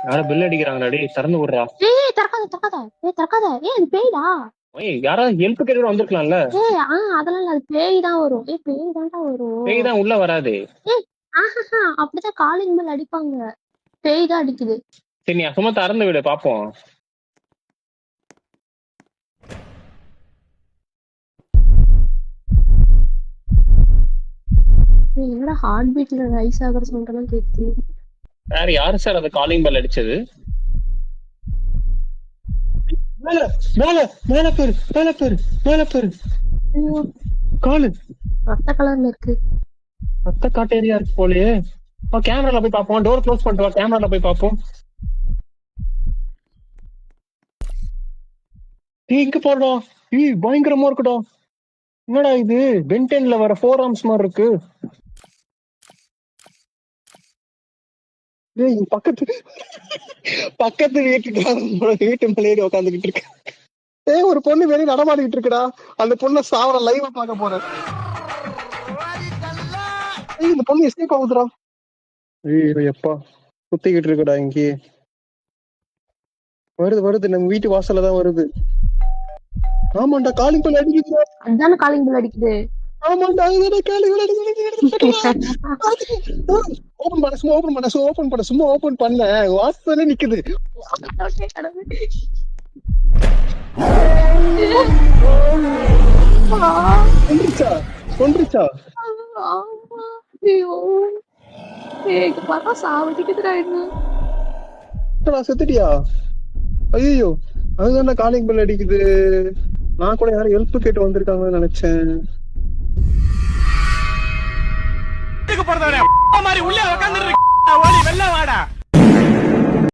யாரோ பெல் அடிக்கிறாங்கடா, டேய் திறந்து விடுறா. ஏய் திறக்காத திறக்காத ஏய் திறக்காத ஏய் அது பேய்டா. ஏய் யாராவது ஹெல்ப் கேட்டு வந்திருக்கலாம்ல. ஏய் அதெல்லாம் இல்ல, அது பேய் தான் வரும். ஏய் பேய் தான்டா வரும். பேய் தான் உள்ள வராது. ஏய் அப்படிதான் காலிங் பெல் அடிப்பாங்க, பேய் தான் அடிக்குது. சரி நீ சும்மா திறந்து விடு பாப்போம். என்னடா ஹார்ட் பீட்ல ரைஸ் ஆகுற சவுண்ட் எல்லாம் கேக்குது. வேற யாரு சார் அந்த காலிங் பெல் அடிச்சது? மேல மேல மேல பேரு மேல பேரு மேல பேரு காலு ரத்த கலர்ல இருக்கு. ரத்த காட்டேரியா இருக்கு போலயே. கேமரால போய் பாப்போம். டோர் க்ளோஸ் பண்ணிட்டு வா, கேமரால போய் பாப்போம். இங்க போடா. பயங்கரமா இருக்குடா. என்னடா இது பென்டென்ல வர 4 ஆர்ம்ஸ் மாதிரி இருக்கு. பக்கத்து வீட்டு மேலேயே உட்காந்துக்கிட்டு இருக்கு. ஒரு பொண்ணு வெளியே நடமாடிக்கிட்டு இருக்குடா. அந்த பொண்ணை சாவர லைவா பார்க்க போறேன். இந்த பொண்ணு எஸ்கேப் ஆகுதுடா. எப்பா சுத்திக்கிட்டு இருக்குடா. இங்கே வருது நம்ம வீட்டு வாசல்ல தான் வருது. ஆமாண்டா காலிங் பெல் அடிக்குது. அதுதானே காலிங் பெல் அடிக்குது. ஆமாண்டா அதுதான் காலிங் பெல் அடிக்குது. ஓபன் பண்ண சும்மா ஓபன் பண்ண வாசல்ல நிக்குது. கொன்றுச்சா செத்துட்டியா? ஐயோ அதுதான் காலிங் பெல் அடிக்குது. நான் கூட யாரும் ஹெல்ப் கேட்டு வந்திருக்காங்கன்னு நினைச்சேன். உள்ளே உட்கார்ந்து